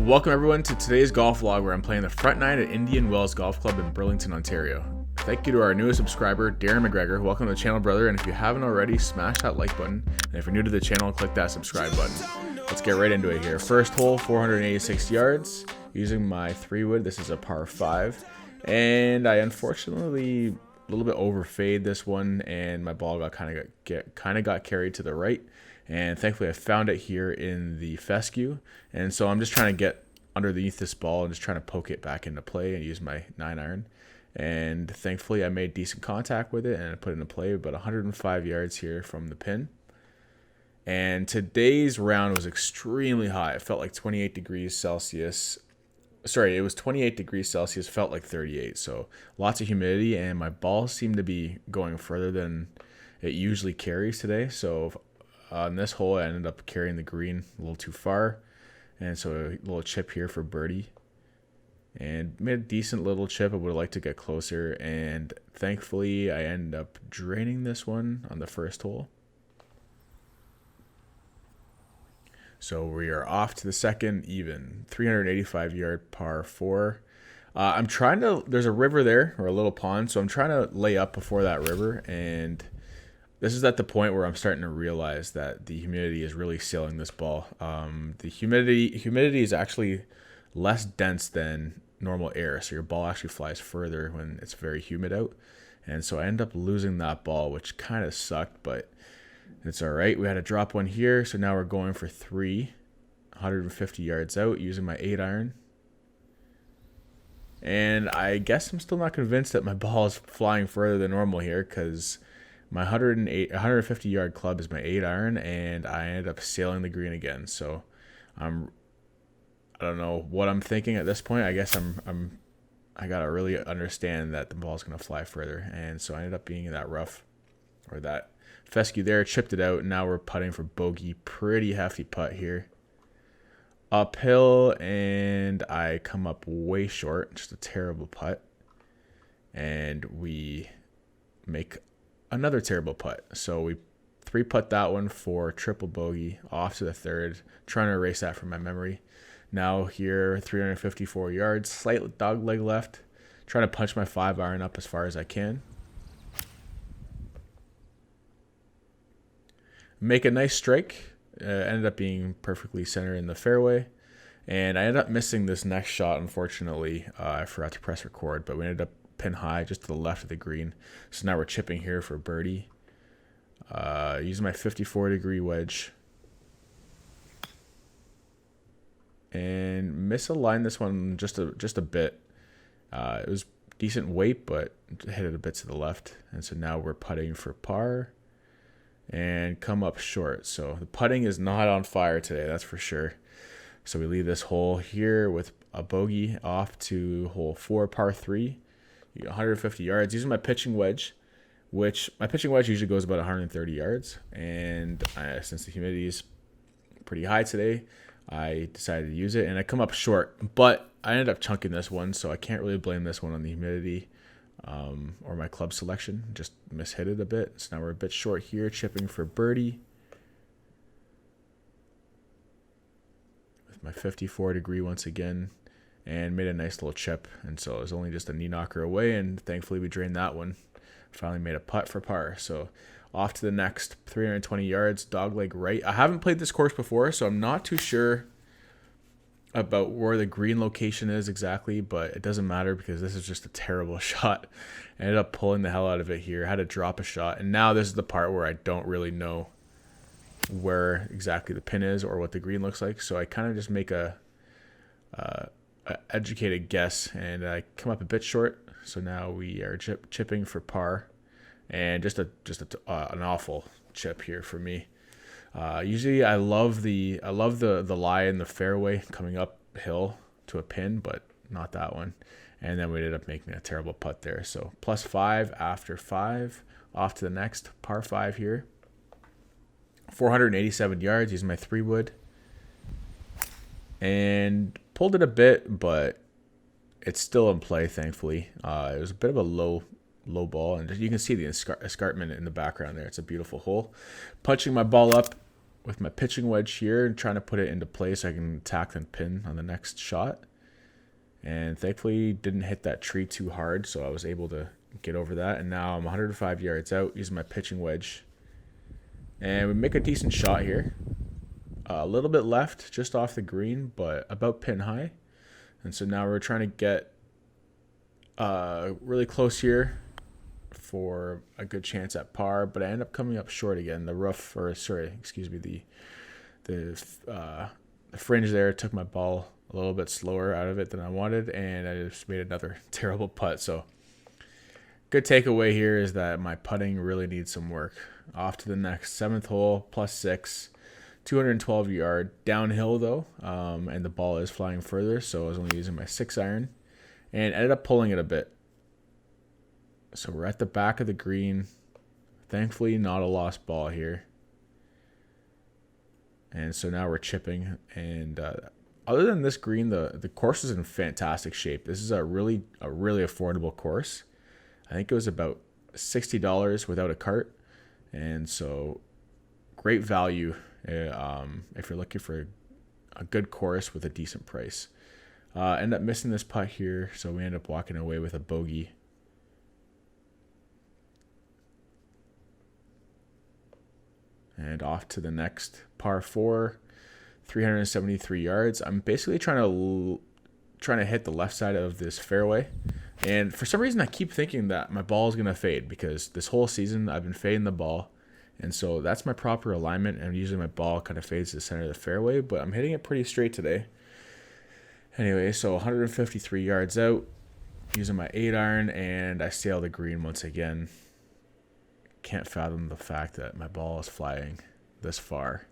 Welcome everyone to today's golf vlog where I'm playing the front nine at Indian Wells Golf Club in Burlington, Ontario. Thank you to our newest subscriber, Darren McGregor. Welcome to the channel, brother, and if you haven't already, smash that like button, and if you're new to the channel, click that subscribe button. Let's get right into it here. First hole, 486 yards, using my 3-wood. This is a par 5, and I unfortunately a little bit overfade this one, and my ball got kind of got carried to the right. And thankfully I found it here in the fescue, and so I'm just trying to get underneath this ball and just trying to poke it back into play and use my 9-iron. And thankfully I made decent contact with it and I put it into play about 105 yards here from the pin. And today's round was extremely hot. It felt like 28 degrees Celsius. Sorry, it was 28 degrees Celsius, felt like 38. So lots of humidity, and my ball seemed to be going further than it usually carries today. So on this hole, I ended up carrying the green a little too far, and so a little chip here for birdie, and made a decent little chip. I would have liked to get closer, and thankfully I ended up draining this one on the first hole. So we are off to the second, even 385 yard par 4. I'm trying to, there's a river there, or a little pond, so I'm trying to lay up before that river, and this is at the point where I'm starting to realize that the humidity is really sealing this ball. The humidity is actually less dense than normal air, so your ball actually flies further when it's very humid out. And so I end up losing that ball, which kind of sucked, but it's all right. We had to drop one here, so now we're going for 150 yards out using my 8-iron. And I guess I'm still not convinced that my ball is flying further than normal here, because my 150 yard club is my 8-iron, and I ended up sailing the green again. So I don't know what I'm thinking at this point. I guess I gotta really understand that the ball's gonna fly further, and so I ended up being in that rough, or that fescue there, chipped it out, and now we're putting for bogey. Pretty hefty putt here, uphill, and I come up way short. Just a terrible putt, and we make another terrible putt. So we 3-putt that one for triple bogey, off to the third, trying to erase that from my memory. Now here, 354 yards, slight dog leg left, trying to punch my 5-iron up as far as I can. Make a nice strike. Ended up being perfectly centered in the fairway, and I ended up missing this next shot, unfortunately. I forgot to press record, but we ended up pin high just to the left of the green. So now we're chipping here for birdie, using my 54-degree wedge, and misaligned this one just a bit. It was decent weight, but hit it a bit to the left, and so now we're putting for par and come up short. So the putting is not on fire today, that's for sure. So we leave this hole here with a bogey, off to hole 4, par 3. 150 yards using my pitching wedge, which my pitching wedge usually goes about 130 yards, and since the humidity is pretty high today, I decided to use it, and I come up short, but I ended up chunking this one, so I can't really blame this one on the humidity or my club selection. Just mishit it a bit. So now we're a bit short here, chipping for birdie with my 54-degree once again, and made a nice little chip, and so it was only just a knee knocker away, and thankfully we drained that one. Finally made a putt for par. So off to the next, 320 yards, dogleg right. I haven't played this course before, so I'm not too sure about where the green location is exactly, but it doesn't matter because this is just a terrible shot. I ended up pulling the hell out of it here. I had to drop a shot, and now this is the part where I don't really know where exactly the pin is or what the green looks like, so I kind of just make a educated guess, and I come up a bit short. So now we are chipping for par, and just an awful chip here for me. Usually I love the lie in the fairway coming uphill to a pin, but not that one. And then we ended up making a terrible putt there. So +5 after 5, off to the next, par 5 here. 487 yards using my 3-wood, and pulled it a bit, but it's still in play, thankfully. It was a bit of a low ball, and you can see the escarpment in the background there. It's a beautiful hole. Punching my ball up with my pitching wedge here and trying to put it into place so I can attack and pin on the next shot. And thankfully didn't hit that tree too hard, so I was able to get over that. And now I'm 105 yards out using my pitching wedge. And we make a decent shot here. A little bit left, just off the green, but about pin high. And so now we're trying to get really close here for a good chance at par, but I end up coming up short again. The fringe there took my ball a little bit slower out of it than I wanted, and I just made another terrible putt. So good takeaway here is that my putting really needs some work. Off to the next 7th hole, +6, 212 yard downhill though, and the ball is flying further, so I was only using my 6-iron and ended up pulling it a bit. So we're at the back of the green. Thankfully, not a lost ball here. And so now we're chipping. And other than this green, the course is in fantastic shape. This is a really affordable course. I think it was about $60 without a cart. And so great value if you're looking for a good course with a decent price. End up missing this putt here, so we end up walking away with a bogey. And off to the next par 4, 373 yards. I'm basically trying to hit the left side of this fairway. And for some reason, I keep thinking that my ball is going to fade because this whole season I've been fading the ball. And so that's my proper alignment. And usually my ball kind of fades to the center of the fairway, but I'm hitting it pretty straight today. Anyway, so 153 yards out using my 8-iron, and I sail the green once again. Can't fathom the fact that my ball is flying this far.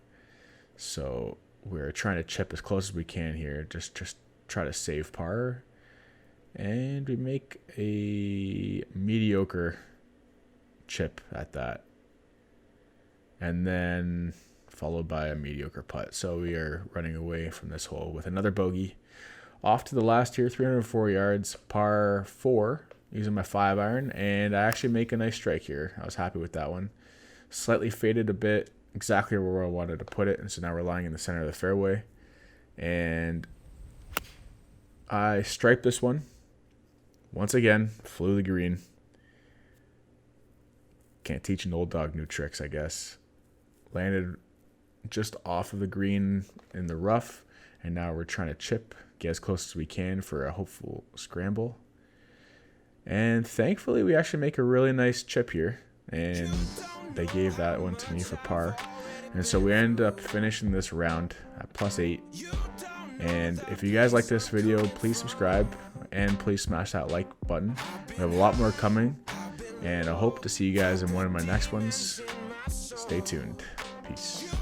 So we're trying to chip as close as we can here. Just try to save par. And we make a mediocre chip at that. And then followed by a mediocre putt. So we are running away from this hole with another bogey. Off to the last here, 304 yards, par 4. Using my 5-iron, and I actually make a nice strike here. I was happy with that one. Slightly faded a bit, exactly where I wanted to put it, and so now we're lying in the center of the fairway. And I striped this one. Once again, flew the green. Can't teach an old dog new tricks, I guess. Landed just off of the green in the rough, and now we're trying to chip, get as close as we can for a hopeful scramble. And thankfully, we actually make a really nice chip here. And they gave that one to me for par. And so we end up finishing this round at +8. And if you guys like this video, please subscribe. And please smash that like button. We have a lot more coming. And I hope to see you guys in one of my next ones. Stay tuned. Peace.